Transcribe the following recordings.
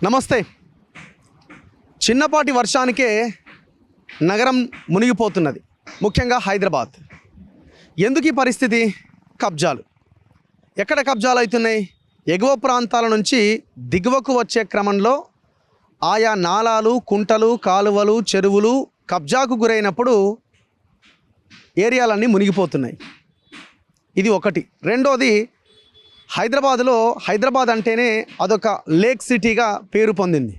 నమస్తే. చిన్నపాటి వర్షానికే నగరం మునిగిపోతున్నది, ముఖ్యంగా హైదరాబాద్. ఎందుకు ఈ పరిస్థితి? కబ్జాలు. ఎక్కడ కబ్జాలు అవుతున్నాయి? ఎగువ ప్రాంతాల నుంచి దిగువకు వచ్చే క్రమంలో ఆయా నాలాలు, కుంటలు, కాలువలు, చెరువులు కబ్జాకు గురైనప్పుడు ఏరియాలన్నీ మునిగిపోతున్నాయి. ఇది ఒకటి. రెండోది, హైదరాబాద్ అంటేనే అదొక లేక్ సిటీగా పేరు పొందింది.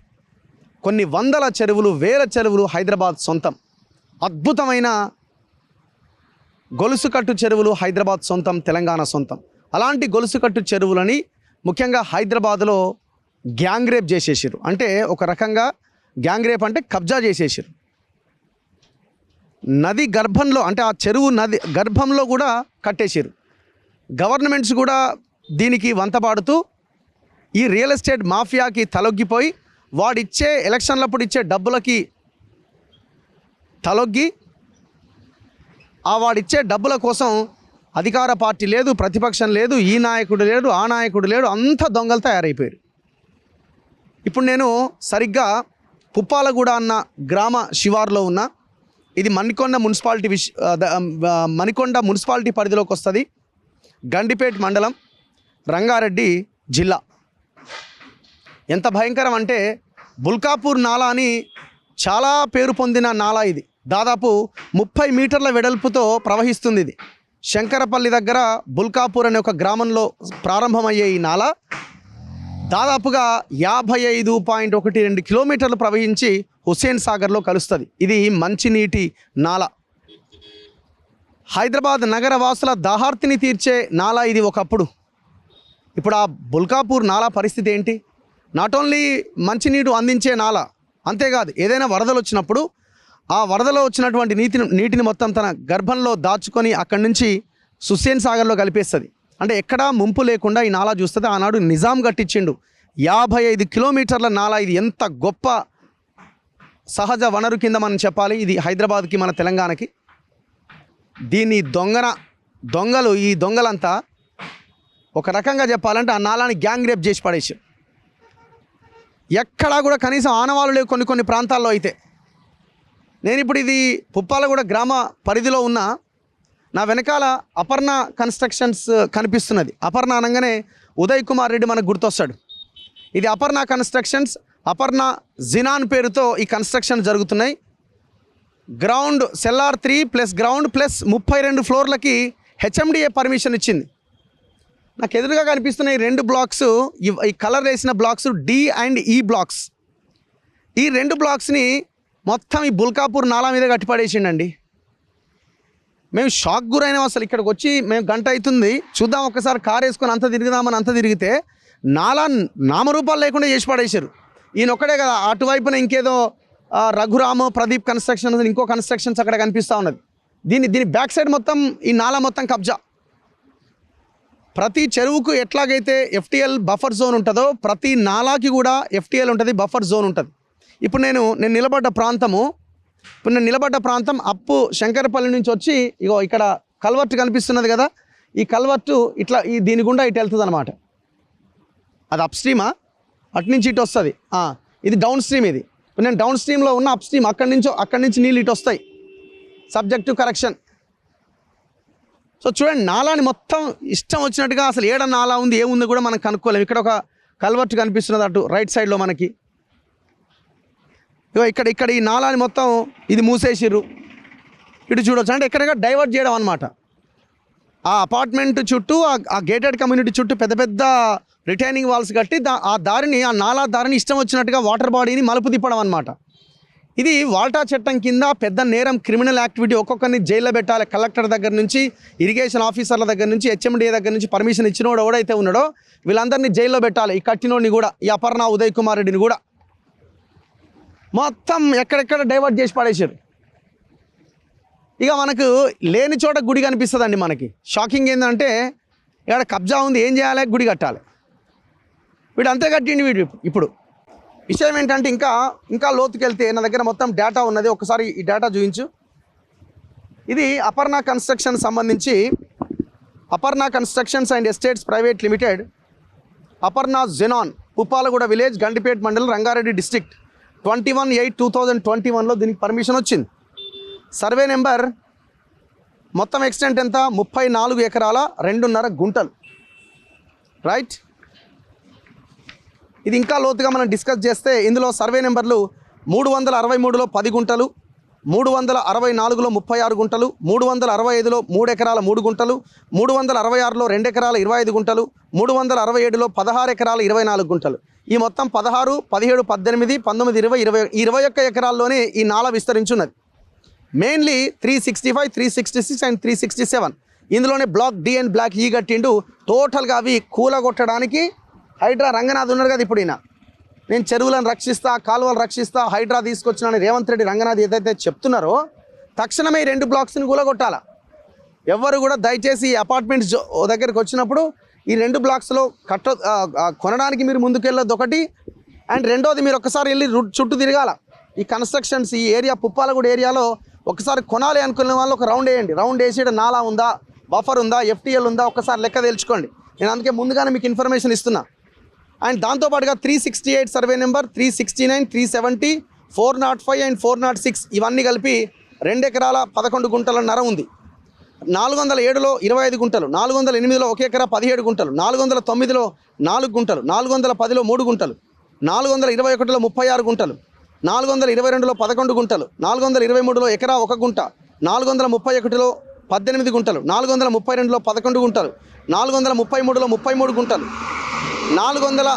కొన్ని వందల చెరువులు, వేల చెరువులు హైదరాబాద్ సొంతం. అద్భుతమైన గొలుసుకట్టు చెరువులు హైదరాబాద్ సొంతం, తెలంగాణ సొంతం. అలాంటి గొలుసుకట్టు చెరువులని ముఖ్యంగా హైదరాబాద్లో గ్యాంగ్ రేప్ చేసేసారు. అంటే ఒక రకంగా గ్యాంగ్ రేప్ అంటే కబ్జా చేసేసారు. నది గర్భంలో, అంటే ఆ చెరువు నది గర్భంలో కూడా కట్టేసారు. గవర్నమెంట్స్ కూడా దీనికి వంతపాడుతూ ఈ రియల్ ఎస్టేట్ మాఫియాకి తలొగ్గిపోయి వాడిచ్చే ఎలక్షన్లప్పుడు ఇచ్చే డబ్బులకి తలొగ్గి వాడిచ్చే డబ్బుల కోసం అధికార పార్టీ లేదు, ప్రతిపక్షం లేదు, ఈ నాయకుడు లేడు, ఆ నాయకుడు లేడు, అంత దొంగలు తయారైపోయారు. ఇప్పుడు నేను సరిగ్గా పుప్పాలగూడ అన్న గ్రామ శివారులో ఉన్న, ఇది మణికొండ మున్సిపాలిటీ పరిధిలోకి వస్తుంది. గండిపేట్ మండలం, రంగారెడ్డి జిల్లా. ఎంత భయంకరం అంటే, బుల్కాపూర్ నాలా అని చాలా పేరు పొందిన నాలా ఇది. దాదాపు 30 మీటర్ల వెడల్పుతో ప్రవహిస్తుంది. ఇది శంకరపల్లి దగ్గర బుల్కాపూర్ అనే ఒక గ్రామంలో ప్రారంభమయ్యే ఈ నాలా దాదాపుగా 55.12 కిలోమీటర్లు ప్రవహించి హుస్సేన్ సాగర్లో కలుస్తుంది. ఇది మంచినీటి నాలా. హైదరాబాద్ నగర వాసుల దాహార్తిని తీర్చే నాలా ఇది ఒకప్పుడు. ఇప్పుడు ఆ బుల్కాపూర్ నాలా పరిస్థితి ఏంటి? నాట్ ఓన్లీ మంచినీరు అందించే నాలా, అంతేకాదు ఏదైనా వరదలు వచ్చినప్పుడు ఆ వరదలో వచ్చినటువంటి నీటిని మొత్తం తన గర్భంలో దాచుకొని అక్కడి నుంచి హుస్సేన్ సాగర్లో కలిపేస్తుంది. అంటే ఎక్కడా ముంపు లేకుండా ఈ నాలా చూస్తుంది. ఆనాడు నిజాం కట్టించిండు 55 కిలోమీటర్ల నాలా. ఇది ఎంత గొప్ప సహజ వనరు కింద మనం చెప్పాలి ఇది హైదరాబాద్కి, మన తెలంగాణకి. దీన్ని ఈ దొంగలంతా ఒక రకంగా చెప్పాలంటే ఆ నాలాని గ్యాంగ్ రేప్ చేసి పడేసారు. ఎక్కడా కూడా కనీసం ఆనవాళ్ళు లేవు కొన్ని ప్రాంతాల్లో అయితే. నేను ఇప్పుడు ఇది పుప్పాలగూడ గ్రామ పరిధిలో ఉన్న, నా వెనకాల అపర్ణ కన్స్ట్రక్షన్స్ కనిపిస్తున్నది. అపర్ణ అనగానే ఉదయ్ కుమార్ రెడ్డి మనకు గుర్తొస్తాడు. ఇది అపర్ణ కన్స్ట్రక్షన్స్, అపర్ణ జినాన్ పేరుతో ఈ కన్స్ట్రక్షన్ జరుగుతున్నాయి. Ground cellar 3 plus ground plus 32 ఫ్లోర్లకి హెచ్ఎండిఏ పర్మిషన్ ఇచ్చింది. నాకు ఎదురుగా కనిపిస్తున్న ఈ 2 బ్లాక్స్, ఈ కలర్ వేసిన బ్లాక్స్ డి అండ్ ఈ బ్లాక్స్. ఈ 2 బ్లాక్స్ని మొత్తం ఈ బుల్కాపూర్ నాలా మీద కట్టిపడేసిండండి. మేము షాక్ గురైనాం. అసలు ఇక్కడికి వచ్చి మేము గంట అవుతుంది, చూద్దాం ఒక్కసారి కారు వేసుకొని అంత తిరుగుదామని అంత తిరిగితే నాలా నామరూపాలు లేకుండా చేసి పడేశారు. ఈయన ఒక్కడే కదా, అటువైపున ఇంకేదో రఘురామ్, ప్రదీప్ కన్స్ట్రక్షన్స్, ఇంకో కన్స్ట్రక్షన్స్ అక్కడ కనిపిస్తూ ఉన్నది. దీని బ్యాక్ సైడ్ మొత్తం ఈ నాలా మొత్తం కబ్జా. ప్రతి చెరువుకు ఎట్లాగైతే ఎఫ్టీఎల్ బఫర్ జోన్ ఉంటుందో ప్రతి నాలాకి కూడా ఎఫ్టీఎల్ ఉంటుంది, బఫర్ జోన్ ఉంటుంది. ఇప్పుడు నేను నిలబడ్డ ప్రాంతం అప్పు శంకరపల్లి నుంచి వచ్చి ఇగో ఇక్కడ కల్వర్టు కనిపిస్తున్నది కదా, ఈ కల్వర్టు ఇట్లా దీని గుండా ఇటు వెళ్తుంది అనమాట. అది అప్ స్ట్రీమా, అటు నుంచి ఇటు వస్తుంది. ఇది డౌన్ స్ట్రీమ్. ఇది ఇప్పుడు నేను డౌన్ స్ట్రీమ్లో ఉన్న అప్ స్ట్రీమ్, అక్కడి నుంచి నీళ్ళు ఇటు వస్తాయి, సబ్జెక్ట్ టు కరెక్షన్. సో చూడండి, నాలాని మొత్తం ఇష్టం వచ్చినట్టుగా, అసలు ఏడ నాలా ఉంది ఏముంది కూడా మనం కనుక్కోలేము. ఇక్కడ ఒక కల్వర్టు కనిపిస్తున్నది అటు రైట్ సైడ్లో మనకి. ఇక్కడ ఈ నాలాని మొత్తం ఇది మూసేసిర్రు. ఇటు చూడవచ్చు, అంటే ఎక్కడెక్కడ డైవర్ట్ చేయడం అనమాట. ఆ అపార్ట్మెంట్ చుట్టూ, ఆ గేటెడ్ కమ్యూనిటీ చుట్టూ పెద్ద రిటైనింగ్ వాల్స్ కట్టి ఆ నాలా దారిని ఇష్టం వచ్చినట్టుగా వాటర్ బాడీని మలుపు తిప్పడం అనమాట. ఇది వాల్టా చట్టం కింద పెద్ద నేరం, క్రిమినల్ యాక్టివిటీ. ఒక్కొక్కరిని జైల్లో పెట్టాలి. కలెక్టర్ దగ్గర నుంచి, ఇరిగేషన్ ఆఫీసర్ల దగ్గర నుంచి, హెచ్ఎండిఏ దగ్గర నుంచి పర్మిషన్ ఇచ్చినోడు ఎవడైతే ఉన్నాడో వీళ్ళందరినీ జైల్లో పెట్టాలి. ఈ కట్టినోడిని కూడా, ఈ అపర్ణ ఉదయ్ కుమార్ రెడ్డిని కూడా మొత్తం ఎక్కడెక్కడ డైవర్ట్ చేసి పడేసారు. ఇక మనకు లేని చోట గుడి కనిపిస్తుందండి. మనకి షాకింగ్ ఏంటంటే, ఇక్కడ కబ్జా ఉంది, ఏం చేయాలి? గుడి కట్టాలి. వీడు అంతే కట్టిండి వీడు. ఇప్పుడు విషయం ఏంటంటే, ఇంకా లోతుకెళ్తే నా దగ్గర మొత్తం డేటా ఉన్నది. ఒకసారి ఈ డేటా చూపించు. ఇది అపర్ణ కన్స్ట్రక్షన్ సంబంధించి, Aparna constructions and estates private limited, Aparna xenon Puppalaguda village, Gandipet మండలం, రంగారెడ్డి డిస్ట్రిక్ట్. 21/8/2021లో దీనికి పర్మిషన్ వచ్చింది. సర్వే నెంబర్ మొత్తం ఎక్స్టెంట్ ఎంత? 34 ఎకరాల 2.5 గుంటలు. రైట్. ఇది ఇంకా లోతుగా మనం డిస్కస్ చేస్తే ఇందులో సర్వే నెంబర్లు 363లో 10 గుంటలు, 364లో 36 గుంటలు, 365లో 3 ఎకరాల 3 గుంటలు, 366లో 2 ఎకరాల 25 గుంటలు, 367లో 16 ఎకరాల 24 గుంటలు. ఈ మొత్తం 16, 17, 18, 19, 20, 21 ఎకరాల్లోనే ఈ నాల విస్తరించున్నది. Mainly 365, 366 and 367. ఇందులోనే బ్లాక్ డి అండ్ బ్లాక్ ఈ కట్టిండు. టోటల్గా అవి కూలగొట్టడానికి హైడ్రా రంగనాథ్ ఉన్నారు కదా ఇప్పుడు ఈయన, నేను చెరువులను రక్షిస్తా, కాలువలు రక్షిస్తా, హైడ్రా తీసుకొచ్చినని రేవంత్ రెడ్డి రంగనాథ్ ఏదైతే చెప్తున్నారో తక్షణమే ఈ 2 బ్లాక్స్ని కూలగొట్టాల. ఎవ్వరు కూడా దయచేసి ఈ అపార్ట్మెంట్స్ దగ్గరికి వచ్చినప్పుడు ఈ 2 బ్లాక్స్లో కొనడానికి మీరు ముందుకెళ్ళొద్దు ఒకటి. అండ్ రెండోది, మీరు ఒక్కసారి వెళ్ళి చుట్టూ తిరగాల. ఈ కన్స్ట్రక్షన్స్ ఈ ఏరియా పుప్పాలగూడ ఏరియాలో ఒకసారి కొనాలి అనుకునే వాళ్ళు ఒక రౌండ్ వేయండి. రౌండ్ వేసి నాలా ఉందా, బఫర్ ఉందా, FTL ఉందా, ఒక్కసారి లెక్క తేల్చుకోండి. నేను అందుకే ముందుగానే మీకు ఇన్ఫర్మేషన్ ఇస్తున్నా. అండ్ దాంతోపాటుగా 368 సర్వే నెంబర్, 369, 370, 405 అండ్ 406 ఇవన్నీ కలిపి 2 ఎకరాల 11 గుంటలన్నర ఉంది. 407లో 25 గుంటలు, 408లో 1 ఎకరా 17 గుంటలు, 409లో 4 గుంటలు, 410లో 3 గుంటలు, 421లో 36 గుంటలు, 422లో 11 గుంటలు, 423లో ఎకరా 1 గుంట, 431లో 18 గుంటలు, 432లో 11 గుంటలు, 433లో 33 గుంటలు,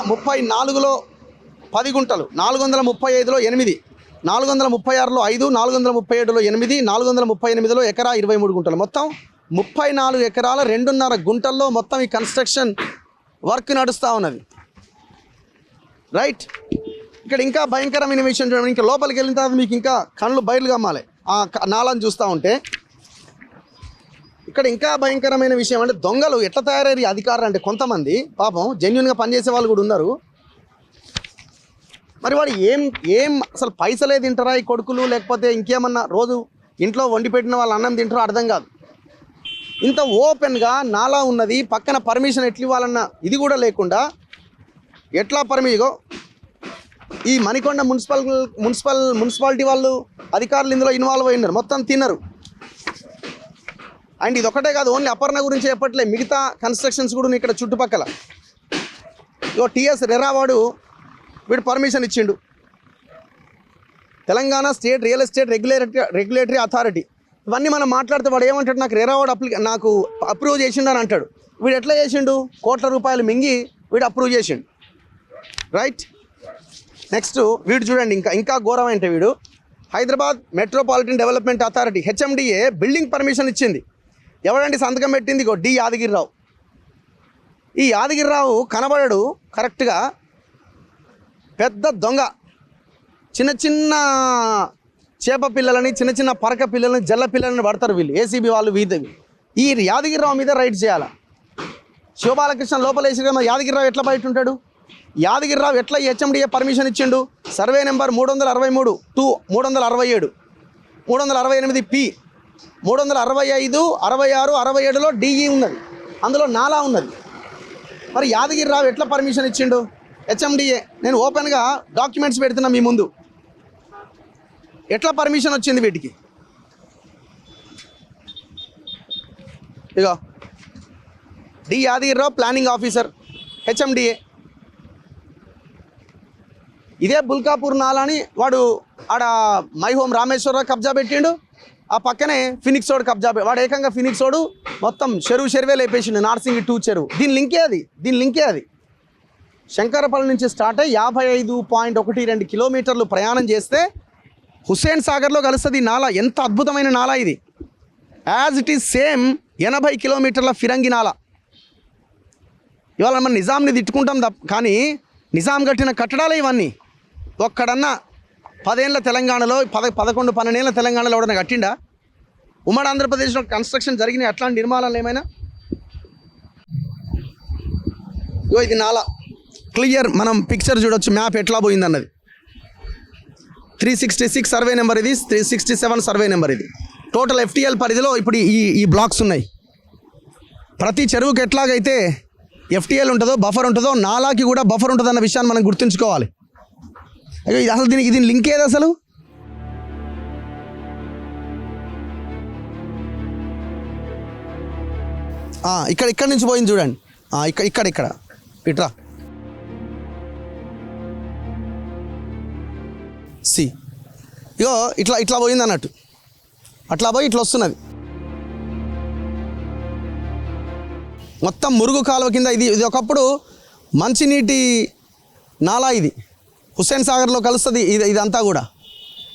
434లో 10 గుంటలు, 435లో 8, 436లో 5, 437లో 8, 438లో ఎకరా 23 గుంటలు. మొత్తం 34 ఎకరాల 2.5 గుంటల్లో మొత్తం ఈ కన్స్ట్రక్షన్ వర్క్ నడుస్తూ ఉన్నది. రైట్. ఇక్కడ ఇంకా భయంకరమైన విషయం చూడండి. ఇంకా లోపలికి వెళ్ళిన తర్వాత మీకు ఇంకా కళ్ళు బయలు కమ్మాలి ఆ నాళాన్ని చూస్తూ ఉంటే. ఇక్కడ ఇంకా భయంకరమైన విషయం అంటే దొంగలు ఎట్లా తయారయ్యారు అధికారులు అంటే, కొంతమంది పాపం జెన్యున్గా పనిచేసే వాళ్ళు కూడా ఉన్నారు. మరి వాడు ఏం అసలు పైసలే తింటారా ఈ కొడుకులు, లేకపోతే ఇంకేమన్నా రోజు ఇంట్లో వండి పెట్టిన వాళ్ళు అన్నం తింటారో అర్థం కాదు. ఇంత ఓపెన్గా నాలా ఉన్నది, పక్కన పర్మిషన్ ఎట్లా ఇవ్వాలన్న ఇది కూడా లేకుండా ఎట్లా పర్మిషన్. ఈ మణికొండ మున్సిపాలిటీ వాళ్ళు అధికారులు ఇందులో ఇన్వాల్వ్ అయినారు, మొత్తం తిన్నారు. అండ్ ఇది ఒకటే కాదు, ఓన్లీ అపర్ణ గురించి చెప్పట్లే, మిగతా కన్స్ట్రక్షన్స్ కూడా ఇక్కడ చుట్టుపక్కల. ఇగో TS రెరావాడు వీడు పర్మిషన్ ఇచ్చిండు. Telangana state real estate regulatory authority. ఇవన్నీ మనం మాట్లాడితే వాడు ఏమంటాడు, నాకు రెరావాడు నాకు అప్రూవ్ చేసిండు అని అంటాడు. వీడు ఎట్లా చేసిండు? కోట్ల రూపాయలు మింగి వీడు అప్రూవ్ చేసిండు. రైట్. నెక్స్ట్ వీడు చూడండి, ఇంకా ఘోరం అంటే వీడు Hyderabad metropolitan development authority HMDA building permission ఇచ్చింది. ఎవడండి సంతకం పెట్టింది? డి యాదగిరిరావు. ఈ యాదగిరిరావు కనబడడు కరెక్ట్గా, పెద్ద దొంగ. చిన్న చిన్న చేప పిల్లలని, చిన్న చిన్న పరక పిల్లలని, జల్ల పిల్లలని పడతారు వీళ్ళు, ACB వాళ్ళు. ఈ యాదగిరిరావు మీద రైడ్ చేయాలి. శివబాలకృష్ణ లోపల వేసి యాదగిరిరావు ఎట్లా బయట ఉంటాడు? యాదగిరిరావు ఎట్లా HMDA పర్మిషన్ ఇచ్చిండు? Survey number 363 to 367, 368 P, 365, 66, 67లో DE ఉన్నది, అందులో నాలా ఉన్నది. మరి యాదగిరిరావు ఎట్లా పర్మిషన్ ఇచ్చిండు? HMDA నేను ఓపెన్గా డాక్యుమెంట్స్ పెడుతున్నా మీ ముందు. ఎట్లా పర్మిషన్ వచ్చింది వీటికి? ఇగో D Yadagiri Rao planning officer HMDA. ఇదే బుల్కాపూర్ నాలాని వాడు ఆడ మై హోమ్ రామేశ్వరరావు కబ్జా పెట్టిండు. ఆ పక్కనే ఫినిక్స్ రోడ్ కబ్జా, వాడు ఏకంగా ఫినిక్స్ రోడ్ మొత్తం చెరువే లేపేసిండు, నార్సింగి 2 చెరువు. దీని లింకే అది. శంకరపల్లి నుంచి స్టార్ట్ అయ్యి 55.12 కిలోమీటర్లు ప్రయాణం చేస్తే హుస్సేన్ సాగర్లో కలుస్తుంది ఈ నాలా. ఎంత అద్భుతమైన నాలా ఇది. యాజ్ ఇట్ ఈజ్ సేమ్ 80 కిలోమీటర్ల ఫిరంగి నాలా. ఇవాళ మనం నిజాంని తిట్టుకుంటాం కానీ నిజాం కట్టిన కట్టడాలే ఇవన్నీ. ఒక్కడన్నా 10 ఏళ్ళ తెలంగాణలో 11, 12 ఏళ్ళ తెలంగాణలో ఎవడన్నా కట్టిండా? ఉమ్మడి ఆంధ్రప్రదేశ్లో కన్స్ట్రక్షన్ జరిగినాయి అట్లాంటి నిర్మాణాలు ఏమైనా? ఇది నాలా క్లియర్, మనం పిక్చర్ చూడొచ్చు, మ్యాప్ ఎట్లా పోయింది అన్నది. 366 సర్వే నెంబర్ ఇది, 367 సర్వే నెంబర్ ఇది. టోటల్ FTL పరిధిలో ఇప్పుడు ఈ బ్లాక్స్ ఉన్నాయి. ప్రతి చెరువుకి ఎట్లాగైతే ఎఫ్టీఎల్ ఉంటుందో బఫర్ ఉంటుందో నాలాకి కూడా బఫర్ ఉంటుందన్న విషయాన్ని మనం గుర్తుంచుకోవాలి. అయ్యో ఇది అసలు దీనికి లింక్ ఏది అసలు? ఇక్కడ నుంచి పోయింది చూడండి. ఇక్కడ ఇట్రా సి ఇగో ఇట్లా పోయింది అన్నట్టు. అట్లా పోయి ఇట్లా వస్తున్నది మొత్తం మురుగు కాలువ కింద. ఇది ఒకప్పుడు మంచినీటి నాలా, ఇది హుస్సేన్ సాగర్లో కలుస్తుంది ఇదంతా కూడా.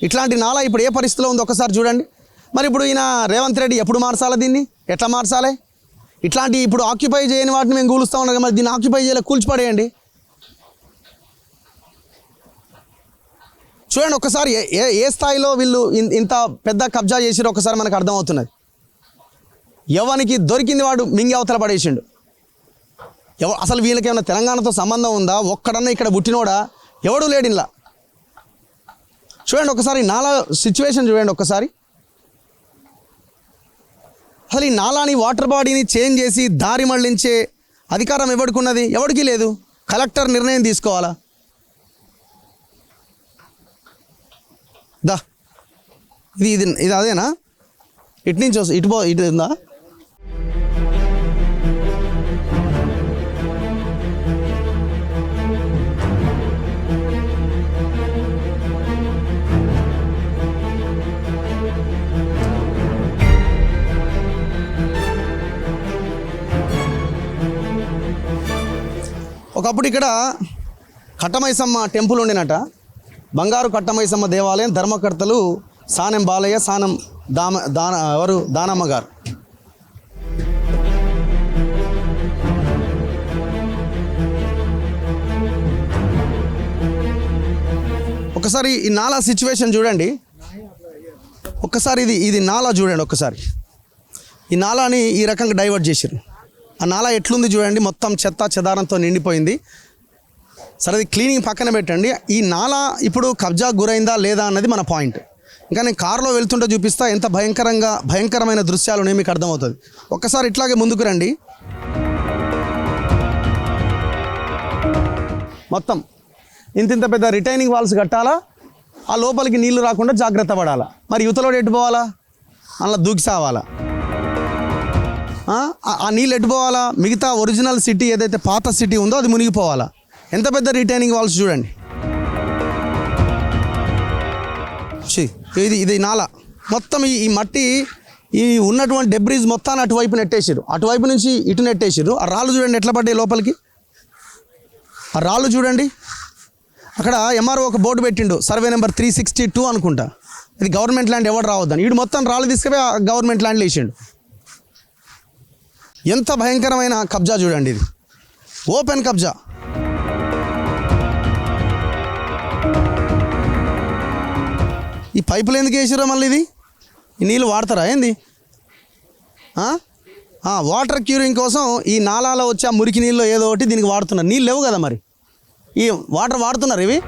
ఇట్లాంటి నాలా ఇప్పుడు ఏ పరిస్థితిలో ఉందో ఒకసారి చూడండి. మరి ఇప్పుడు ఈయన రేవంత్ రెడ్డి ఎప్పుడు మార్చాలి దీన్ని? ఎట్లా మార్చాలి? ఇట్లాంటి ఇప్పుడు ఆక్యుపై చేయని వాటిని మేము కూలుస్తూ ఉన్నాం కదా, మరి దీన్ని ఆక్యుపై చేయలే, కూల్చిపడేయండి. చూడండి ఒకసారి ఏ స్థాయిలో వీళ్ళు ఇంత పెద్ద కబ్జా చేసిరో ఒకసారి మనకు అర్థమవుతున్నది. ఎవరికి దొరికింది వాడు మింగి అవతల పడేసిండు. అసలు వీళ్ళకి ఏమైనా తెలంగాణతో సంబంధం ఉందా? ఒక్కడన్నా ఇక్కడ పుట్టినోడా? ఎవడూ లేడు ఇలా. చూడండి ఒకసారి నాలా సిచ్యువేషన్ చూడండి ఒకసారి. అసలు ఈ నాలాని వాటర్ బాడీని చేంజ్ చేసి దారి మళ్లించే అధికారం ఎవడికున్నది? ఎవడికి లేదు. కలెక్టర్ నిర్ణయం తీసుకోవాలా? ఇది అదేనా? ఇటు నుంచి ఇటు ఉందా? ఒకప్పుడు ఇక్కడ కట్టమైసమ్మ టెంపుల్ ఉండినట. బంగారు కట్టమైసమ్మ దేవాలయం ధర్మకర్తలు సానెం బాలయ్య, సానం దానమ్మ గారు. ఒకసారి ఈ నాలా సిచ్యువేషన్ చూడండి. ఒక్కసారి ఇది నాలా చూడండి. ఒక్కసారి ఈ నాలాని ఈ రకంగా డైవర్ట్ చేశారు. ఆ నాలా ఎట్లుంది చూడండి, మొత్తం చెత్త చెదారంతో నిండిపోయింది. సరే అది క్లీనింగ్ పక్కన పెట్టండి. ఈ నాలా ఇప్పుడు కబ్జా గురైందా లేదా అన్నది మన పాయింట్. ఇంకా నేను కారులో వెళ్తుంటే చూపిస్తా ఎంత భయంకరమైన దృశ్యాలు ఉన్నాయి మీకు అర్థమవుతుంది. ఒక్కసారి ఇట్లాగే ముందుకు రండి. మొత్తం ఇంత పెద్ద రిటైనింగ్ వాల్స్ కట్టాలా, ఆ లోపలికి నీళ్లు రాకుండా జాగ్రత్త పడాలా. మరి యువతలో ఎటు పోవాలా? అలా దూకి సావాలా? ఆ నీళ్ళు ఎటు పోవాలా? మిగతా ఒరిజినల్ సిటీ ఏదైతే పాత సిటీ ఉందో అది మునిగిపోవాలా. ఎంత పెద్ద రిటైనింగ్ వాల్స్ చూడండి. ఇది నాలా మొత్తం ఈ మట్టి ఈ ఉన్నటువంటి డెబ్రీస్ మొత్తాన్ని అటువైపు నెట్టేసారు. అటువైపు నుంచి ఇటు నెట్టేసారు. ఆ రాళ్ళు చూడండి ఎట్లా పడ్డాయి లోపలికి. ఆ రాళ్ళు చూడండి. అక్కడ ఎంఆర్ఓ ఒక బోర్డు పెట్టిండు, సర్వే నెంబర్ 362 అనుకుంటా. ఇది గవర్నమెంట్ ల్యాండ్, ఎవరు రావద్దని. వీడు మొత్తం రాళ్ళు తీసుకుపోయి గవర్నమెంట్ ల్యాండ్లో వేసిండు. ఎంత భయంకరమైన కబ్జా చూడండి. ఇది ఓపెన్ కబ్జా. ఈ పైపులు ఎందుకు వేసారో మళ్ళీ ఇది? ఈ నీళ్ళు వాడతారా ఏంది? వాటర్ క్యూరింగ్ కోసం ఈ నాలాలో వచ్చే ఆ మురికి నీళ్ళు ఏదో ఒకటి దీనికి వాడుతున్నారు. నీళ్ళు లేవు కదా, మరి ఈ వాటర్ వాడుతున్నారు ఇవి.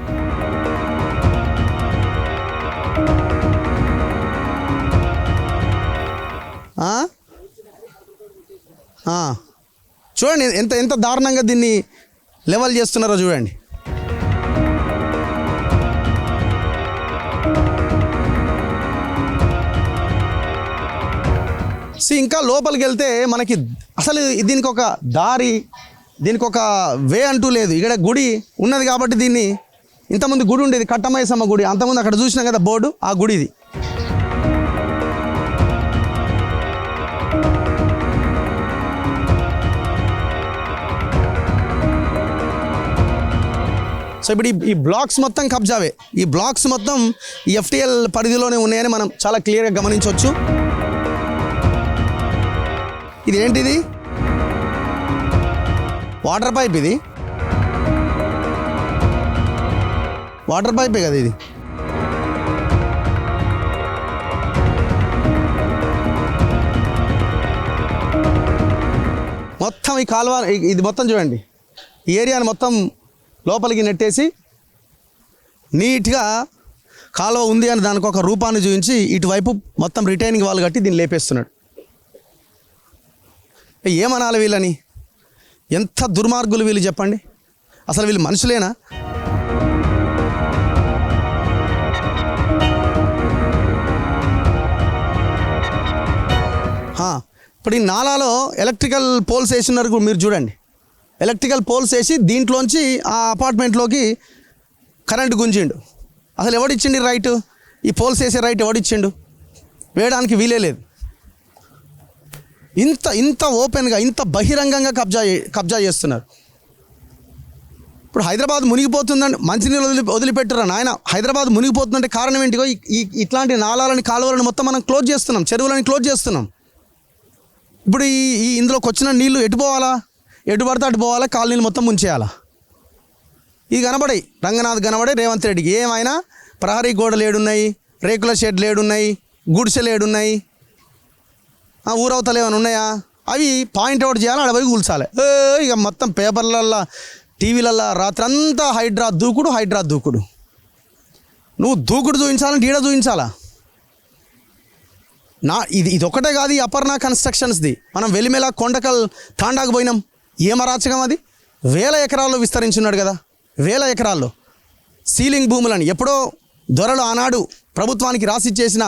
చూడండి ఎంత దారుణంగా దీన్ని లెవెల్ చేస్తున్నారో చూడండి. ఇంకా లోపలికి వెళ్తే మనకి అసలు దీనికి ఒక దారి, దీనికి ఒక వే అంటూ లేదు. ఇక్కడ గుడి ఉన్నది కాబట్టి దీన్ని, ఇంతకుముందు గుడి ఉండేది కట్టమైసమ్మ గుడి, అంతకుముందు అక్కడ చూసినాం కదా బోర్డు, ఆ గుడి ఇది. సో ఇప్పుడు ఈ బ్లాక్స్ మొత్తం కబ్జావే. ఈ బ్లాక్స్ మొత్తం ఈ ఎఫ్టీఎల్ పరిధిలోనే ఉన్నాయని మనం చాలా క్లియర్గా గమనించవచ్చు. ఇది ఏంటిది? Water pipe. ఇది వాటర్ పైపే కదా ఇది. మొత్తం ఈ కాలువ ఇది మొత్తం చూడండి. ఈ ఏరియాని మొత్తం లోపలికి నెట్టేసి నీట్గా కాలువ ఉంది అని దానికి ఒక రూపాన్ని చూపించి ఇటువైపు మొత్తం రిటైనింగ్ వాల్ కట్టి దీన్ని లేపేస్తున్నాడు. ఏమనాలి వీళ్ళని? ఎంత దుర్మార్గులు వీళ్ళు చెప్పండి. అసలు వీళ్ళు మనుషులేనా? ఇప్పుడు ఈ నాలాలో ఎలక్ట్రికల్ పోల్స్ వేసినారు మీరు చూడండి. ఎలక్ట్రికల్ పోల్స్ వేసి దీంట్లోంచి ఆ అపార్ట్మెంట్లోకి కరెంటు గుంజిండు. అసలు ఎవడిచ్చిండు రైట్? ఈ పోల్స్ వేసే రైట్ ఎవడిచ్చిండు? వేయడానికి వీలే లేదు. ఇంత ఓపెన్గా ఇంత బహిరంగంగా కబ్జా చేస్తున్నారు. ఇప్పుడు హైదరాబాద్ మునిగిపోతుందండి, మంచినీళ్ళు వదిలిపెట్టరా నాయన. హైదరాబాద్ మునిగిపోతుందంటే కారణం ఏంటిగో ఇట్లాంటి నాలాలని కాలువలను మొత్తం మనం క్లోజ్ చేస్తున్నాం, చెరువులని క్లోజ్ చేస్తున్నాం. ఇప్పుడు ఇందులోకి వచ్చిన నీళ్లు ఎటు పోవాలా? ఎటు పడితే అటు పోవాలా, కాలనీలు మొత్తం ముంచేయాలా? ఇది కనబడాయి, రంగనాథ్ కనబడే రేవంత్ రెడ్డికి. ఏమైనా ప్రహరీ గోడలు ఏడున్నాయి, రేకుల షెడ్లు ఏడున్నాయి, గుడిసెలు ఏడున్నాయి, ఊరవతలు ఏమైనా ఉన్నాయా? అవి పాయింట్అవుట్ చేయాలి, ఆడ పోయి కూల్చాలి. ఇక మొత్తం పేపర్లల్లో టీవీలల్లో రాత్రంతా హైడ్రా దూకుడు. నువ్వు దూకుడు చూపించాలంటే ఈడ చూపించాలా? ఇది ఒకటే కాదు, ఈ అపర్ణ కన్స్ట్రక్షన్స్ది. మనం వెలిమెల కొండకల్ తాండాకు పోయినాం. ఏం అరాచకం అది! 1000 ఎకరాల్లో విస్తరించున్నాడు కదా, 1000 ఎకరాల్లో సీలింగ్ భూములని ఎప్పుడో దొరలు ఆనాడు ప్రభుత్వానికి రాసిచ్చేసిన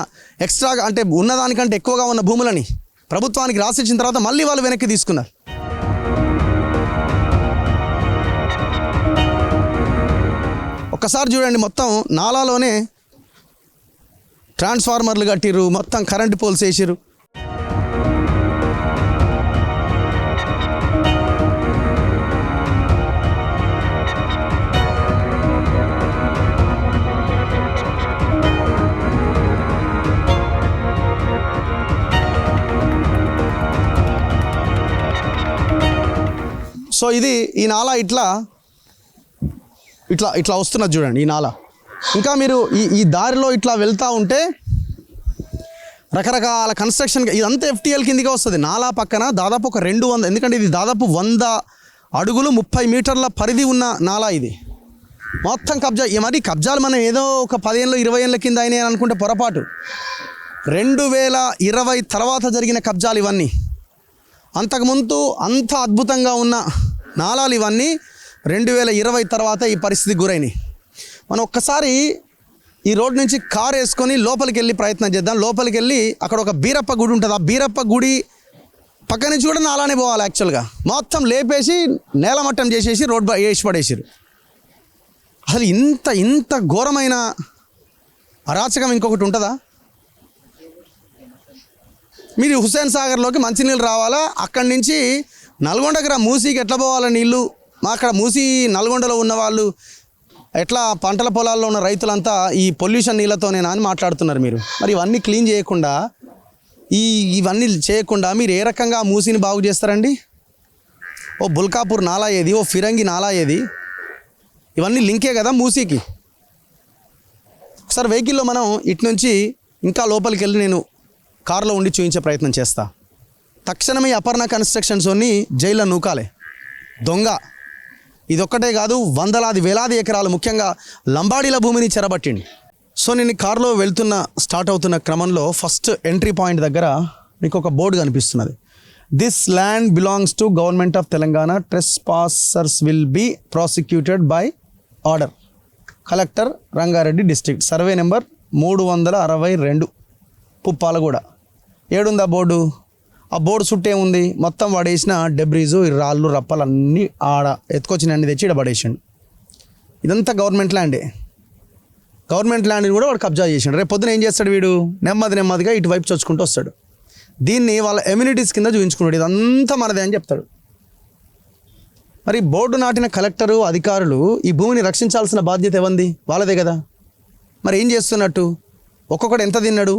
ఎక్స్ట్రా అంటే ఉన్నదానికంటే ఎక్కువగా ఉన్న భూములని ప్రభుత్వానికి రాసిచ్చిన తర్వాత మళ్ళీ వాళ్ళు వెనక్కి తీసుకున్నారు. ఒక్కసారి చూడండి, మొత్తం నాలాలోనే ట్రాన్స్ఫార్మర్లు కట్టిర్రు, మొత్తం కరెంటు పోల్స్ వేసిర్రు. సో ఇది ఈ నాలా ఇట్లా వస్తున్నది చూడండి ఈ నాలా. ఇంకా మీరు ఈ దారిలో ఇట్లా వెళ్తూ ఉంటే రకరకాల కన్స్ట్రక్షన్, ఇదంతా FTL కిందిగా వస్తుంది. నాలా పక్కన దాదాపు ఒక 200, ఎందుకంటే ఇది దాదాపు 100 అడుగులు 30 మీటర్ల పరిధి ఉన్న నాలా. ఇది మొత్తం కబ్జా. మరి కబ్జాలు మనం ఏదో ఒక 10 ఏళ్ళు 20 ఏళ్ళ కింద అయినాయి అని అనుకుంటే పొరపాటు. 2020 తర్వాత జరిగిన కబ్జాలు ఇవన్నీ. అంతకుముందు అంత అద్భుతంగా ఉన్న నాలాలు ఇవన్నీ 2020 తర్వాత ఈ పరిస్థితికి గురైనాయి. మనం ఒక్కసారి ఈ రోడ్ నుంచి కారు వేసుకొని లోపలికి వెళ్ళి ప్రయత్నం చేద్దాం. లోపలికి వెళ్ళి అక్కడ ఒక బీరప్ప గుడి ఉంటుంది. ఆ బీరప్ప గుడి పక్క నుంచి కూడా నాలానే పోవాలి. యాక్చువల్గా మొత్తం లేపేసి నేలమట్టం చేసేసి రోడ్ వేసి పడేసారు. అసలు ఇంత ఘోరమైన అరాచకం ఇంకొకటి ఉంటుందా? మీరు హుస్సేన్ సాగర్లోకి మంచినీళ్ళు రావాలా, అక్కడి నుంచి నల్గొండకి మూసీకి ఎట్లా పోవాలా నీళ్ళు? మా అక్కడ మూసీ నల్గొండలో ఉన్న వాళ్ళు ఎట్లా పంటల పొలాల్లో ఉన్న రైతులంతా ఈ పొల్యూషన్ నీళ్ళతోనేనా అని మాట్లాడుతున్నారు మీరు. మరి ఇవన్నీ క్లీన్ చేయకుండా ఇవన్నీ చేయకుండా మీరు ఏ రకంగా మూసీని బాగు చేస్తారండి? ఓ బుల్కాపూర్ నాలా ఏది, ఓ ఫిరంగి నాలా ఏది, ఇవన్నీ లింకే కదా మూసీకి. ఒకసారి వెహికల్లో మనం ఇటు నుంచి ఇంకా లోపలికి వెళ్ళి నేను కారులో ఉండి చూపించే ప్రయత్నం చేస్తా. తక్షణమే అపర్ణ కన్స్ట్రక్షన్స్ అన్ని జైల్లో నూకాలే. దొంగ ఇదొక్కటే కాదు, వందలాది వేలాది ఎకరాలు ముఖ్యంగా లంబాడీల భూమిని చెరబట్టిండి. సో నేను కారులో స్టార్ట్ అవుతున్న క్రమంలో ఫస్ట్ ఎంట్రీ పాయింట్ దగ్గర మీకు ఒక బోర్డు కనిపిస్తున్నది. This land belongs to government of Telangana, trespassers will be prosecuted by order collector Rangareddy district, survey number 362 Puppalaguda. ఏడుంది ఆ బోర్డు? ఆ బోర్డు చుట్టూ ఏముంది? మొత్తం వాడేసిన డెబ్రీజు, రాళ్ళు రప్పలు అన్నీ ఆడ ఎత్తుకొచ్చినన్ని తెచ్చి ఇక్కడ పడేసిండు. ఇదంతా గవర్నమెంట్ ల్యాండే. గవర్నమెంట్ ల్యాండ్ని కూడా వాడు కబ్జా చేసిండు. రేపు పొద్దున ఏం చేస్తాడు వీడు? నెమ్మదిగా ఇటువైపు చొచ్చుకుంటూ వస్తాడు. దీన్ని వాళ్ళ ఎమ్యూనిటీస్ కింద చూపించుకున్నాడు. ఇదంతా మనదే అని చెప్తాడు. మరి బోర్డు నాటిన కలెక్టరు, అధికారులు ఈ భూమిని రక్షించాల్సిన బాధ్యత ఎవరిది? వాళ్ళదే కదా. మరి ఏం చేస్తున్నట్టు? ఒక్కొక్కడు ఎంత తిన్నాడు?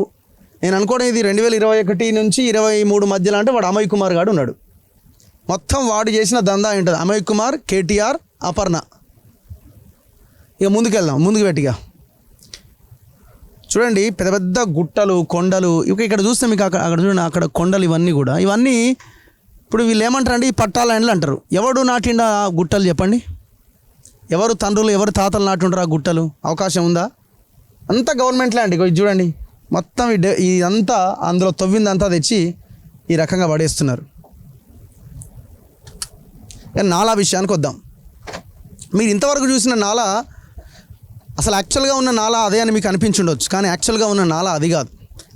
నేను అనుకోవడం ఇది 2021 నుంచి 23 మధ్యలో అంటే వాడు అమయ్ కుమార్ గాడు ఉన్నాడు. మొత్తం వాడు చేసిన దందా ఏంటది? అమయ్ కుమార్, KTR, అపర్ణ. ఇక ముందుకు పెట్టిగా చూడండి, పెద్ద పెద్ద గుట్టలు, కొండలు. ఇక్కడ చూస్తే మీకు అక్కడ చూడండి, అక్కడ కొండలు ఇవన్నీ కూడా. ఇవన్నీ ఇప్పుడు వీళ్ళు ఏమంటారండి? ఈ పట్టా ల్యాండ్లు అంటారు. ఎవడు నాటిండ ఆ గుట్టలు చెప్పండి? ఎవరు తండ్రులు, ఎవరు తాతలు నాటుంటారు ఆ గుట్టలు? అవకాశం ఉందా? అంతా గవర్నమెంట్ ల్యాండ్. ఇక చూడండి, మొత్తం ఇదంతా అందులో తవ్విందంతా తెచ్చి ఈ రకంగా పడేస్తున్నారు. నాలా విషయానికి వద్దాం. మీరు ఇంతవరకు చూసిన నాలా అసలు యాక్చువల్గా ఉన్న నాలా అదే అని మీకు అనిపించుండొచ్చు, కానీ యాక్చువల్గా ఉన్న నాలా అది కాదు.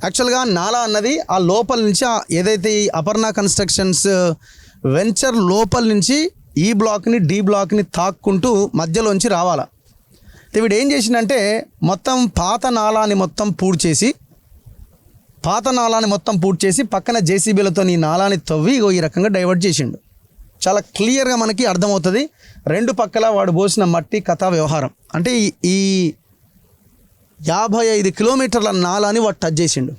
యాక్చువల్గా నాలా అన్నది ఆ లోపల నుంచి ఏదైతే ఈ అపర్ణ కన్స్ట్రక్షన్స్ వెంచర్ లోపల నుంచి ఈ బ్లాక్ని డి బ్లాక్ని తాక్కుంటూ మధ్యలోంచి రావాలా. వీడు ఏం చేసిందంటే మొత్తం పాత నాలాని మొత్తం పూడ్చి చేసి పక్కన జేసీబీలతో ఈ నాలాని తవ్వి ఈ రకంగా డైవర్ట్ చేసిండు. చాలా క్లియర్గా మనకి అర్థమవుతుంది. రెండు పక్కల వాడు పోసిన మట్టి కథా వ్యవహారం. అంటే ఈ 55 కిలోమీటర్ల నాలాని వాడు టచ్ చేసిండు.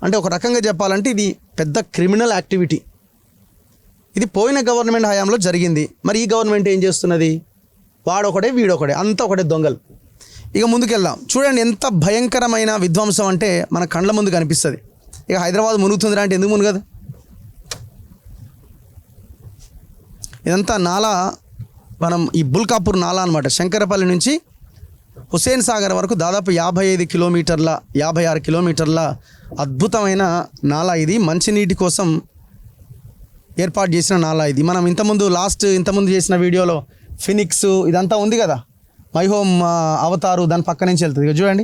అంటే ఒక రకంగా చెప్పాలంటే ఇది పెద్ద క్రిమినల్ యాక్టివిటీ. ఇది పోయిన గవర్నమెంట్ హయాంలో జరిగింది. మరి ఈ గవర్నమెంట్ ఏం చేస్తున్నది? వాడొకడే వీడొకడే, అంతా ఒకటే దొంగలు. ఇక ముందుకెళ్దాం. చూడండి ఎంత భయంకరమైన విధ్వంసం అంటే మన కండ్ల ముందు కనిపిస్తుంది. ఇక హైదరాబాద్ మునుగుతుందిరా అంటే ఎందుకు మునుగదు? ఇదంతా నాలా, మనం ఈ బుల్కాపూర్ నాలా అనమాట. శంకరపల్లి నుంచి హుస్సేన్ సాగర్ వరకు దాదాపు 56 కిలోమీటర్ల అద్భుతమైన నాలా ఇది. మంచినీటి కోసం ఏర్పాటు చేసిన నాలా ఇది. మనం ఇంతకుముందు చేసిన వీడియోలో ఫినిక్స్ ఇదంతా ఉంది కదా, మై హోమ్ అవతారు దాని పక్క నుంచి వెళ్తుంది. ఇక చూడండి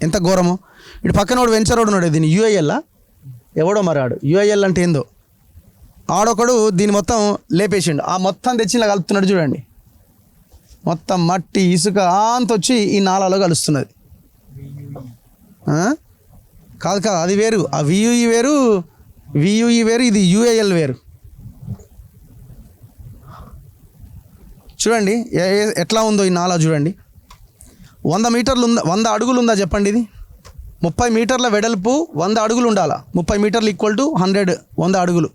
ఎంత ఘోరమో. ఇటు పక్కన వాడు వెంచర్ రోడ్ ఉన్నాడు. దీన్ని యూఐఎల్ ఎవడో మరి ఆడు యూఐఎల్ అంటే ఏందో ఆడొకడు దీన్ని మొత్తం లేపేసిండు. ఆ మొత్తం తెచ్చి ఇలా కలుపుతున్నాడు. చూడండి మొత్తం మట్టి ఇసుక అంత వచ్చి ఈ నాలాలో కలుస్తున్నది. కాదు అది వేరు, ఆ వియుఈ వేరు, ఇది యూఏఎల్ వేరు. చూడండి ఎట్లా ఉందో ఈ నాలా. చూడండి 100 మీటర్లు ఉందా, 100 అడుగులు ఉందా చెప్పండి. ఇది 30 మీటర్ల వెడల్పు, 100 అడుగులు ఉండాలా. 30 మీటర్లు ఈక్వల్ టు 100 అడుగులు.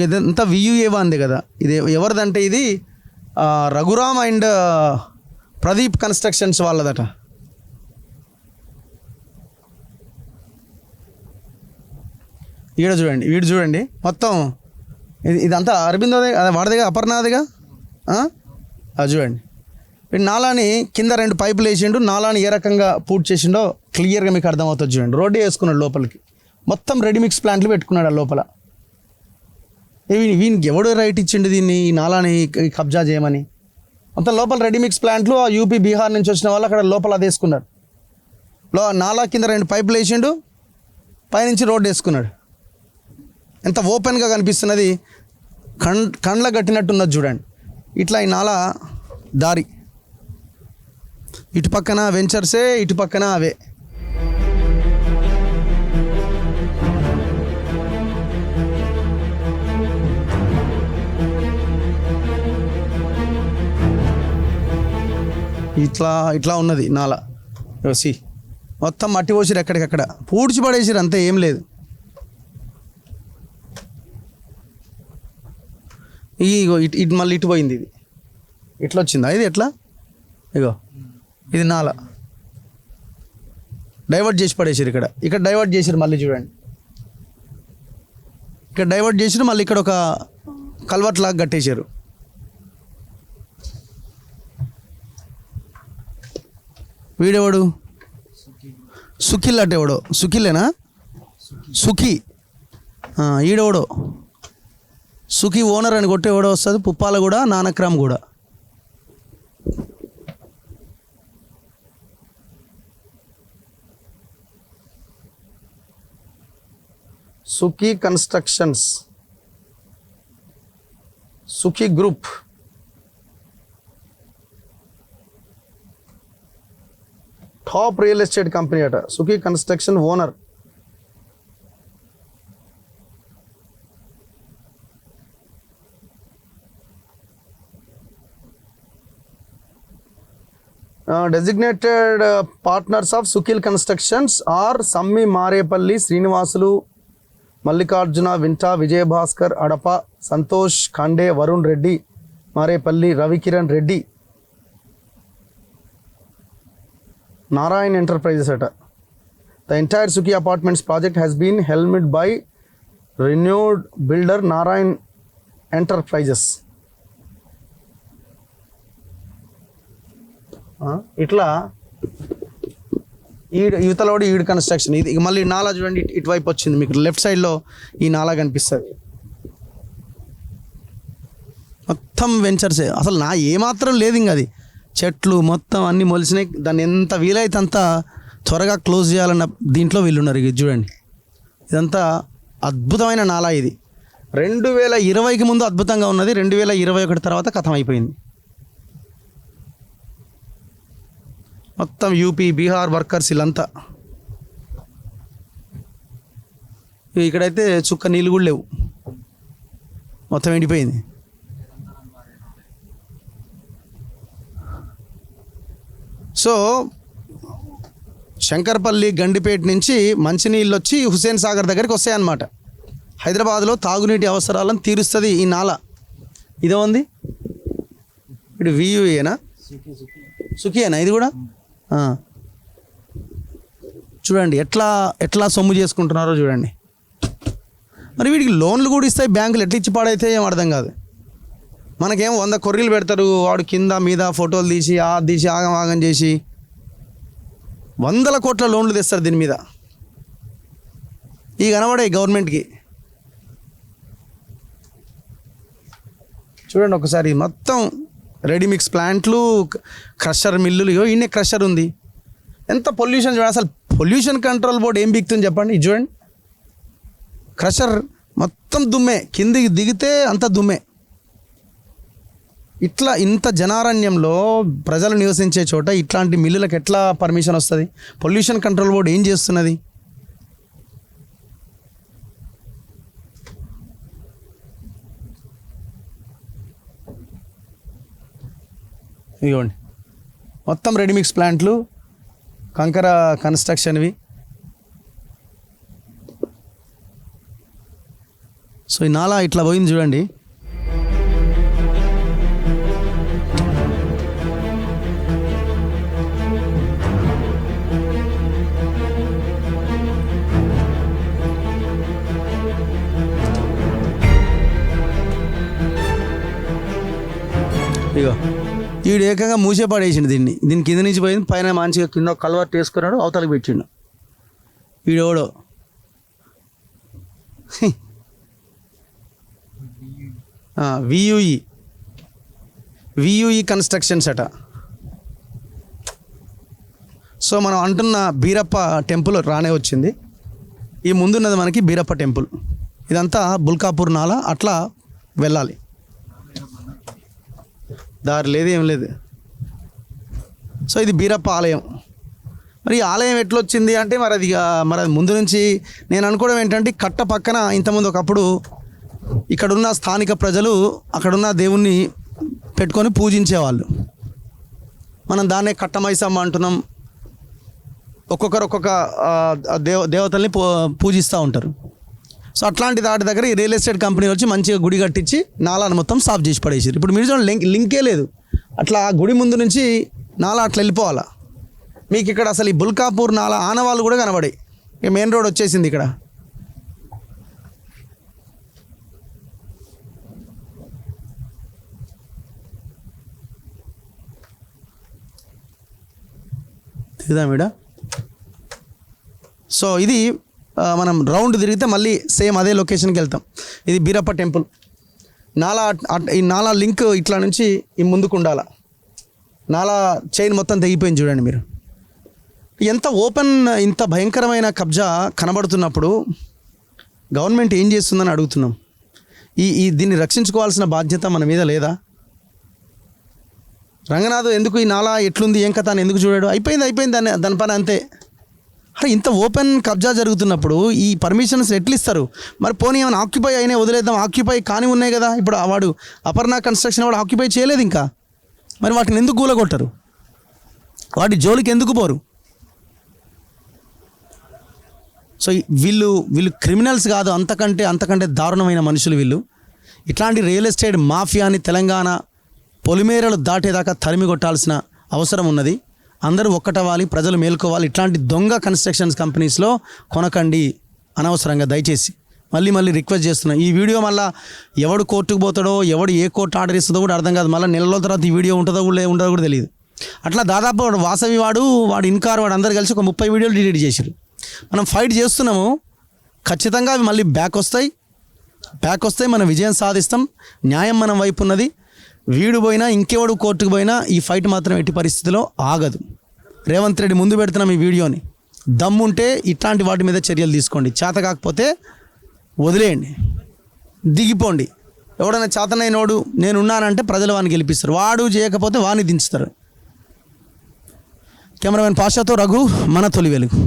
ఇదంతా వియుఏవా అంది కదా. ఇది ఎవరిదంటే ఇది రఘురామ్ అండ్ ప్రదీప్ కన్స్ట్రక్షన్స్ వాళ్ళదట. వీడు చూడండి మొత్తం ఇదంతా అరబిందోదే, వాడదేగా, అపర్ణాదిగా. అది చూడండి. వీడు నాలాని కింద 2 పైపులు వేసిండు. నాలాని ఏ రకంగా పూర్తి చేసిండో క్లియర్గా మీకు అర్థమవుతుంది. చూడండి రోడ్డే వేసుకున్నాడు లోపలికి. మొత్తం రెడీమిక్స్ ప్లాంట్లు పెట్టుకున్నాడు ఆ లోపల. వీనికి ఎవడు రైట్ ఇచ్చిండు దీన్ని ఈ నాలాని కబ్జా చేయమని? మొత్తం లోపల రెడీమిక్స్ ప్లాంట్లు యూపీ బీహార్ నుంచి వచ్చిన వాళ్ళు అక్కడ లోపల అది వేసుకున్నారు. నాలా కింద 2 పైపులు వేసిండు, పైనుంచి రోడ్డు వేసుకున్నాడు. ఎంత ఓపెన్గా కనిపిస్తున్నది, కండ్ల కట్టినట్టున్నది. చూడండి ఇట్లా ఈ నాలా దారి, ఇటు పక్కన వెంచర్సే, ఇటు పక్కన అవే. ఇట్లా ఉన్నది నాలా. మొత్తం మట్టి పోసిరు, ఎక్కడికక్కడ పూడ్చి పడేసిరు, అంతే, ఏం లేదు. ఇటు మళ్ళీ ఇటు పోయింది. ఇది ఇట్లా వచ్చిందా? ఇది ఎట్లా? ఇగో ఇది నాలా డైవర్ట్ చేసి పడేసారు. ఇక్కడ డైవర్ట్ చేసారు. మళ్ళీ చూడండి ఇక్కడ డైవర్ట్ చేసారు. మళ్ళీ ఇక్కడ ఒక కల్వర్ట్ లాగా కట్టేశారు. వీడెవడు? సుఖిల్ అంటే ఎవడో. సుఖిలేనా? సుఖీ ఈడెవడో సుఖీ ఓనర్ అని కొట్టి ఎవడో వస్తుంది. పుప్పాల కూడా, నానక్రామ్ కూడా. Sukhi constructions, Sukhi group. Top real estate company అట. Sukhi construction owner. Designated partners of Sukhil constructions are Sammi Marepalli, Srinivasulu, Mallikarjuna, Vinta, Vijayabhaskar, Adapa, Santosh Khande, Varun Reddy, Marepalli, Ravikiran Reddy, Narayan enterprises అట. The entire Sukhi apartments project has been helmed by renewed builder Narayan enterprises. ఇట్లా యువతలోడు ఈడు కన్స్ట్రక్షన్. ఇది మళ్ళీ నాలా చూడండి, ఇటువైపు వచ్చింది మీకు లెఫ్ట్ సైడ్లో ఈ నాలా కనిపిస్తుంది. మొత్తం వెంచర్సే, అసలు నా ఏమాత్రం లేదు ఇంక అది. చెట్లు మొత్తం అన్నీ మొలిసినాయి. దాన్ని ఎంత వీలైతే అంత త్వరగా క్లోజ్ చేయాలన్న దీంట్లో వీళ్ళున్నారు. ఇది చూడండి, ఇదంతా అద్భుతమైన నాలా. ఇది 2020కి ముందు అద్భుతంగా ఉన్నది, 2021 తర్వాత కథం అయిపోయింది. మొత్తం యూపీ బీహార్ వర్కర్స్ వీళ్ళంతా. ఇక్కడైతే చుక్క నీళ్ళు కూడా లేవు, మొత్తం ఎండిపోయింది. సో శంకర్పల్లి గండిపేట నుంచి మంచినీళ్ళు వచ్చి హుస్సేన్ సాగర్ దగ్గరికి వస్తాయన్నమాట. హైదరాబాద్లో తాగునీటి అవసరాలను తీరుస్తుంది ఈ నాల. ఇదే ఉంది, ఇప్పుడు వియూఏనా సుఖియేనా ఇది కూడా. చూడండి ఎట్లా సొమ్ము చేసుకుంటున్నారో చూడండి. మరి వీడికి లోన్లు కూడా ఇస్తాయి బ్యాంకులు, ఎట్లా ఇచ్చి పాడైతే ఏం అర్థం కాదు. మనకేం 100 కొర్రీలు పెడతారు, వాడు కింద మీద ఫోటోలు తీసి ఆగం ఆగం చేసి 100 కోట్ల లోన్లు తెస్తారు దీని మీద. ఈ కనబడే గవర్నమెంట్కి. చూడండి ఒకసారి, మొత్తం రెడీమిక్స్ ప్లాంట్లు, క్రషర్ మిల్లులు. ఇన్నే క్రషర్ ఉంది. ఎంత పొల్యూషన్ చూడండి. అసలు పొల్యూషన్ కంట్రోల్ బోర్డు ఏం బిగుతుంది చెప్పండి. ఇది చూడండి, క్రషర్ మొత్తం దుమ్మే, కిందికి దిగితే అంత దుమ్మే. ఇంత జనారణ్యంలో ప్రజలు నివసించే చోట ఇట్లాంటి మిల్లులకు ఎట్లా పర్మిషన్ వస్తుంది? పొల్యూషన్ కంట్రోల్ బోర్డు ఏం చేస్తున్నది? ఇదిగోండి, మొత్తం రెడీమిక్స్ ప్లాంట్లు, కంకర కన్స్ట్రక్షన్వి. సో ఈ నాలా ఇట్లా పోయింది చూడండి. ఇగో వీడు ఏకంగా మూసే పడేసిండు దీని కింద నుంచి పోయింది, పైన మంచిగా కింద కల్వర్ట్ వేసుకున్నాడు, అవతలకి పెట్టిండు వీడెవడో. వియూఈ కన్స్ట్రక్షన్స్ అట. సో మనం అంటున్న బీరప్ప టెంపుల్ రానే వచ్చింది. ఈ ముందున్నది మనకి బీరప్ప టెంపుల్. ఇదంతా బుల్కాపూర్ నాలా అట్లా వెళ్ళాలి, దారి లేదు ఏం లేదు. సో ఇది బీరప్ప ఆలయం. మరి ఈ ఆలయం ఎట్లొచ్చింది అంటే మరి అది ముందు నుంచి నేను అనుకోవడం ఏంటంటే, కట్ట పక్కన ఇంతకుముందు ఒకప్పుడు ఇక్కడున్న స్థానిక ప్రజలు అక్కడున్న దేవుణ్ణి పెట్టుకొని పూజించేవాళ్ళు. మనం దాన్నే కట్టమైసమ్మ అంటున్నాం. ఒక్కొక్కరు ఒక్కొక్క దేవతల్ని పూజిస్తూ ఉంటారు. సో అట్లాంటి దాటి దగ్గర ఈ రియల్ ఎస్టేట్ కంపెనీ వచ్చి మంచిగా గుడి కట్టించి నాలాను మొత్తం సాఫ్ చేసి పడేసారు. ఇప్పుడు మీరు చూడండి, లింకే లేదు. అట్లా గుడి ముందు నుంచి నాలా అట్లా వెళ్ళిపోవాలా. మీకు ఇక్కడ అసలు ఈ బుల్కాపూర్ నాలా ఆనవాళ్ళు కూడా కనబడాయి. ఇక మెయిన్ రోడ్ వచ్చేసింది ఇక్కడ. ఇదా మేడ. సో ఇది మనం రౌండ్ తిరిగితే మళ్ళీ సేమ్ అదే లొకేషన్కి వెళ్తాం. ఇది బీరప్ప టెంపుల్. ఈ నాలా లింక్ ఇట్లా నుంచి ఈ ముందుకు ఉండాల. నాలా చైన్ మొత్తం తెగిపోయింది చూడండి మీరు. ఎంత ఓపెన్, ఇంత భయంకరమైన కబ్జా కనబడుతున్నప్పుడు గవర్నమెంట్ ఏం చేస్తుందని అడుగుతున్నాం. దీన్ని రక్షించుకోవాల్సిన బాధ్యత మన మీద లేదా? రంగనాథ్ ఎందుకు ఈ నాలా ఎట్లుంది ఏం కథ అని ఎందుకు చూడాడు? అయిపోయింది దాని పని అంతే. అరే ఇంత ఓపెన్ కబ్జా జరుగుతున్నప్పుడు ఈ పర్మిషన్స్ ఎట్లు ఇస్తారు? మరి పోనీ ఏమైనా ఆక్యుపై అయినా వదిలేద్దాం. ఆక్యుపై కానీ ఉన్నాయి కదా. ఇప్పుడు వాడు అపర్ణ కన్స్ట్రక్షన్ వాడు ఆక్యుపై చేయలేదు ఇంకా. మరి వాటిని ఎందుకు కూలగొట్టరు? వాటి జోలికి ఎందుకు పోరు? సో వీళ్ళు క్రిమినల్స్ కాదు, అంతకంటే దారుణమైన మనుషులు వీళ్ళు. ఇట్లాంటి రియల్ ఎస్టేట్ మాఫియాని తెలంగాణ పొలిమేరలు దాటేదాకా తరిమి కొట్టాల్సిన అవసరం ఉన్నది. అందరూ ఒక్కటవ్వాలి, ప్రజలు మేల్కోవాలి. ఇట్లాంటి దొంగ కన్స్ట్రక్షన్స్ కంపెనీస్లో కొనకండి అనవసరంగా, దయచేసి మళ్ళీ రిక్వెస్ట్ చేస్తున్నా. ఈ వీడియో మళ్ళీ ఎవడు కోర్టుకు పోతాడో, ఎవడు ఏ కోర్టు ఆర్డర్ ఇస్తుందో కూడా అర్థం కాదు. మళ్ళీ నెలల తర్వాత ఈ వీడియో ఉంటుందో ఉండదో కూడా తెలియదు. అట్లా దాదాపు వాసవి వాడు ఇన్కార్ వాడు అందరు కలిసి ఒక 30 వీడియోలు డిలీట్ చేశారు. మనం ఫైట్ చేస్తున్నాము, ఖచ్చితంగా అవి మళ్ళీ బ్యాక్ వస్తాయి, మనం విజయం సాధిస్తాం. న్యాయం మనం వైపు ఉన్నది. వీడు పోయినా ఇంకెవడు కోర్టుకు పోయినా ఈ ఫైట్ మాత్రం ఎట్టి పరిస్థితిలో ఆగదు. రేవంత్ రెడ్డి ముందు పెడుతున్నాం ఈ వీడియోని. దమ్ముంటే ఇట్లాంటి వాటి మీద చర్యలు తీసుకోండి, చేత కాకపోతే వదిలేయండి, దిగిపోండి. ఎవడైనా చేతనైనోడు నేనున్నానంటే ప్రజలు వాడిని గెలిపిస్తారు, వాడు చేయకపోతే వాడిని దించుతారు. కెమెరామెన్ పాషాతో రఘు, మన తొలి వెలుగు.